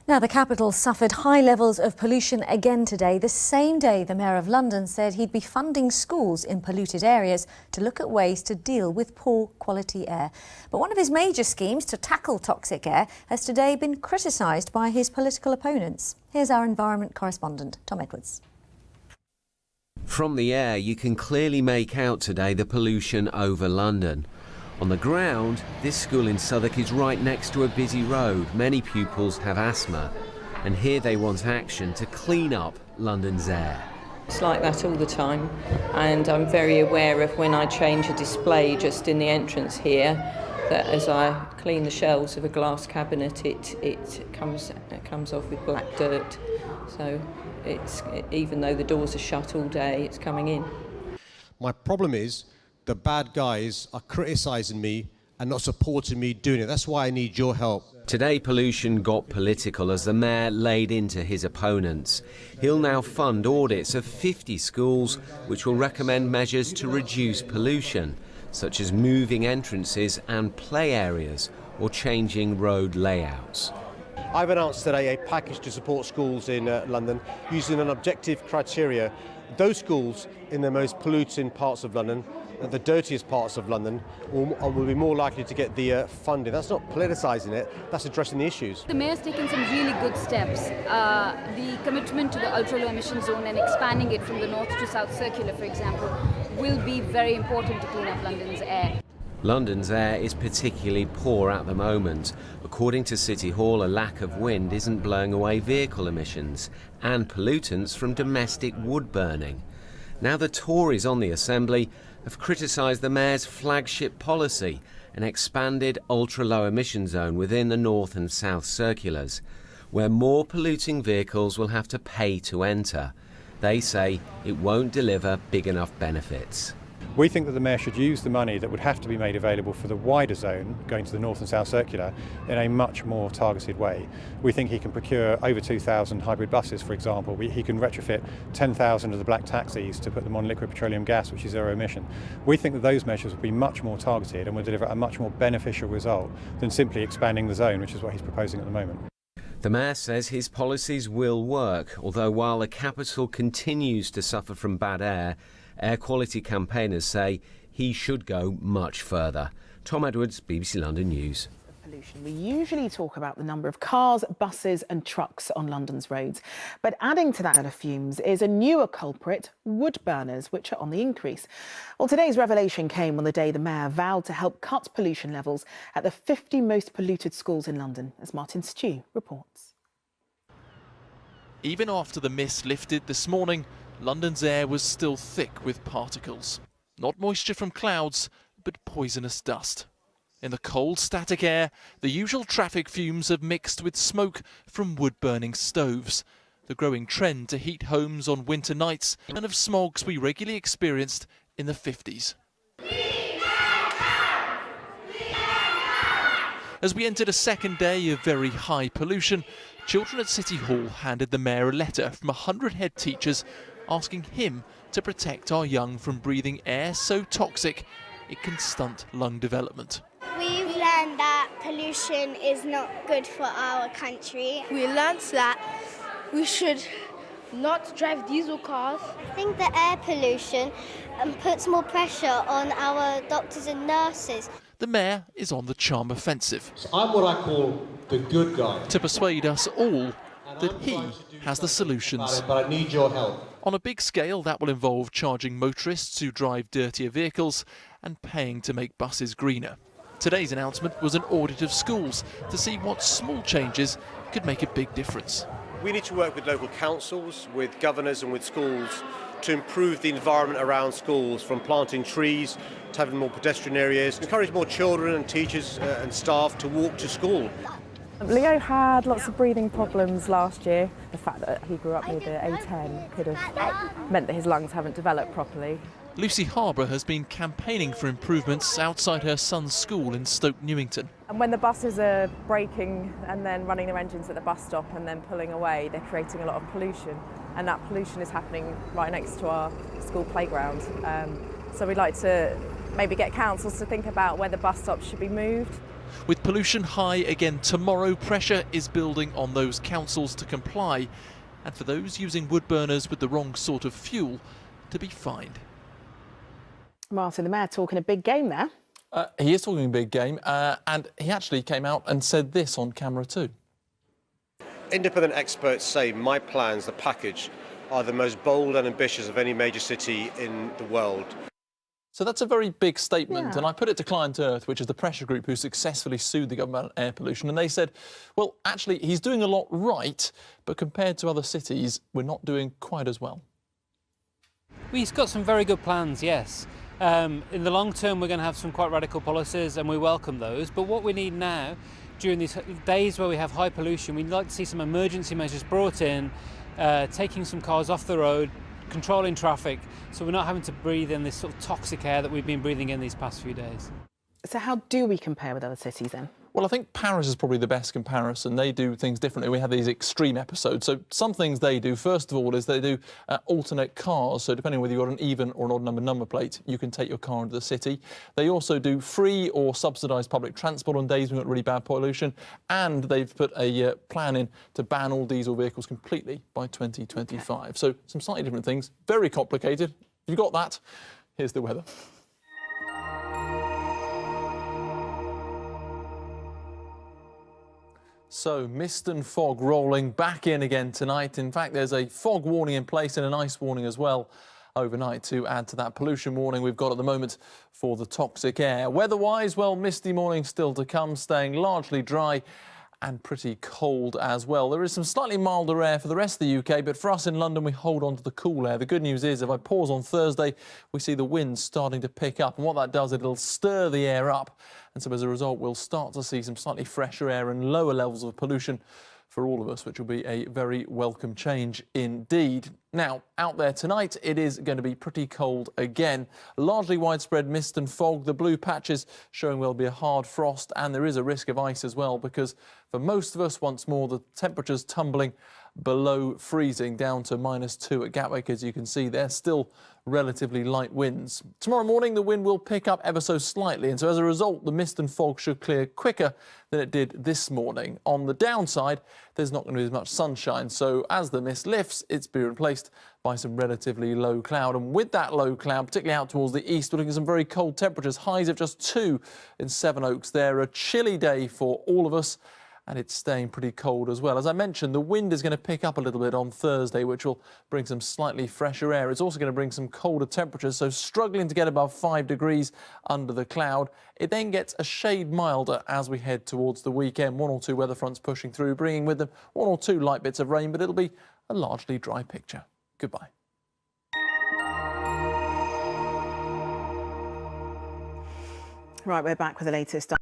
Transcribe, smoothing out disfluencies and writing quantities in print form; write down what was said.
Now, the capital suffered high levels of pollution again today, the same day the Mayor of London said he'd be funding schools in polluted areas to look at ways to deal with poor quality air. But one of his major schemes to tackle toxic air has today been criticised by his political opponents. Here's our environment correspondent, Tom Edwards. From the air, you can clearly make out today the pollution over London. On the ground, this school in Southwark is right next to a busy road. Many pupils have asthma, and here they want action to clean up London's air. It's like that all the time, and I'm very aware of when I change a display just in the entrance here, that as I clean the shelves of a glass cabinet, it comes off with black dirt. So even though the doors are shut all day, it's coming in. My problem is the bad guys are criticising me and not supporting me doing it. That's why I need your help. Today, pollution got political as the Mayor laid into his opponents. He'll now fund audits of 50 schools which will recommend measures to reduce pollution, such as moving entrances and play areas or changing road layouts. I've announced today a package to support schools in London using an objective criteria. Those schools in the most polluting parts of London, the dirtiest parts of London, will be more likely to get the funding. That's not politicising it, that's addressing the issues. The Mayor's taken some really good steps. The commitment to the ultra-low emission zone and expanding it from the north to south circular, for example, will be very important to clean up London's air. London's air is particularly poor at the moment. According to City Hall, a lack of wind isn't blowing away vehicle emissions and pollutants from domestic wood burning. Now the Tories on the Assembly have criticised the Mayor's flagship policy, an expanded ultra-low emission zone within the north and south circulars, where more polluting vehicles will have to pay to enter. They say it won't deliver big enough benefits. We think that the Mayor should use the money that would have to be made available for the wider zone going to the North and South Circular in a much more targeted way. We think he can procure over 2,000 hybrid buses, for example. He can retrofit 10,000 of the black taxis to put them on liquid petroleum gas, which is zero emission. We think that those measures will be much more targeted and will deliver a much more beneficial result than simply expanding the zone, which is what he's proposing at the moment. The Mayor says his policies will work, although while the capital continues to suffer from bad air quality campaigners say he should go much further. Tom Edwards, BBC London News. Pollution. We usually talk about the number of cars, buses and trucks on London's roads. But adding to that set of fumes is a newer culprit, wood burners, which are on the increase. Well, today's revelation came on the day the Mayor vowed to help cut pollution levels at the 50 most polluted schools in London, as Martin Stew reports. Even after the mist lifted this morning, London's air was still thick with particles. Not moisture from clouds, but poisonous dust. In the cold, static air, the usual traffic fumes have mixed with smoke from wood-burning stoves. The growing trend to heat homes on winter nights and of smogs we regularly experienced in the 50s. As we entered a second day of very high pollution, children at City Hall handed the Mayor a letter from 100 head teachers asking him to protect our young from breathing air so toxic it can stunt lung development. We've learned that pollution is not good for our country. We learned that we should not drive diesel cars. I think the air pollution puts more pressure on our doctors and nurses. The Mayor is on the charm offensive. So I'm what I call the good guy. To persuade us all that he has the solutions. But I need your help. On a big scale, that will involve charging motorists who drive dirtier vehicles and paying to make buses greener. Today's announcement was an audit of schools to see what small changes could make a big difference. We need to work with local councils, with governors and with schools to improve the environment around schools, from planting trees to having more pedestrian areas, encourage more children and teachers and staff to walk to school. Leo had lots of breathing problems last year. The fact that he grew up near the A10 could have meant that his lungs haven't developed properly. Lucy Harbour has been campaigning for improvements outside her son's school in Stoke Newington. And when the buses are braking and then running their engines at the bus stop and then pulling away, they're creating a lot of pollution. And that pollution is happening right next to our school playground. So we'd like to maybe get councils to think about whether bus stops should be moved With pollution high again tomorrow, pressure is building on those councils to comply, and for those using wood burners with the wrong sort of fuel to be fined. Martin, the Mayor talking a big game there. He is talking a big game, and he actually came out and said this on camera too. Independent experts say my plans, the package, are the most bold and ambitious of any major city in the world. So that's a very big statement, Yeah. and I put it to Client Earth, which is the pressure group who successfully sued the government on air pollution, and they said, well, actually, he's doing a lot right, but compared to other cities, we're not doing quite as well. He's got some very good plans, yes. In the long term, we're going to have some quite radical policies, and we welcome those. But what we need now, during these days where we have high pollution, we'd like to see some emergency measures brought in, taking some cars off the road, controlling traffic, so we're not having to breathe in this sort of toxic air that we've been breathing in these past few days. So how do we compare with other cities then? Well, I think Paris is probably the best comparison. They do things differently. We have these extreme episodes. So some things they do, first of all, is they do alternate cars. So depending on whether you've got an even or an odd number plate, you can take your car into the city. They also do free or subsidised public transport on days when we've got really bad pollution. And they've put a plan in to ban all diesel vehicles completely by 2025. Okay. So some slightly different things. Very complicated. If you've got that, here's the weather. So, mist and fog rolling back in again tonight. In fact, there's a fog warning in place and an ice warning as well overnight to add to that pollution warning we've got at the moment for the toxic air. Weather-wise, well, misty morning still to come, staying largely dry and pretty cold as well. There is some slightly milder air for the rest of the UK, but for us in London, we hold on to the cool air. The good news is, if I pause on Thursday, we see the wind starting to pick up, and what that does, it'll stir the air up, and so as a result, we'll start to see some slightly fresher air and lower levels of pollution for all of us, which will be a very welcome change indeed. Now, out there tonight, it is going to be pretty cold again. Largely widespread mist and fog. The blue patches showing there'll be a hard frost, and there is a risk of ice as well, because for most of us, once more, the temperature's tumbling below freezing, down to -2 at Gatwick. As you can see, they're still relatively light winds. Tomorrow morning, the wind will pick up ever so slightly, and so as a result, the mist and fog should clear quicker than it did this morning. On the downside, there's not going to be as much sunshine, so as the mist lifts, it's being replaced by some relatively low cloud. And with that low cloud, particularly out towards the east, we're looking at some very cold temperatures, highs of just 2 in Sevenoaks. They're a chilly day for all of us, and it's staying pretty cold as well. As I mentioned, the wind is going to pick up a little bit on Thursday, which will bring some slightly fresher air. It's also going to bring some colder temperatures, so struggling to get above 5 degrees under the cloud. It then gets a shade milder as we head towards the weekend. 1 or 2 weather fronts pushing through, bringing with them 1 or 2 light bits of rain, but it'll be a largely dry picture. Goodbye. Right, we're back with the latest.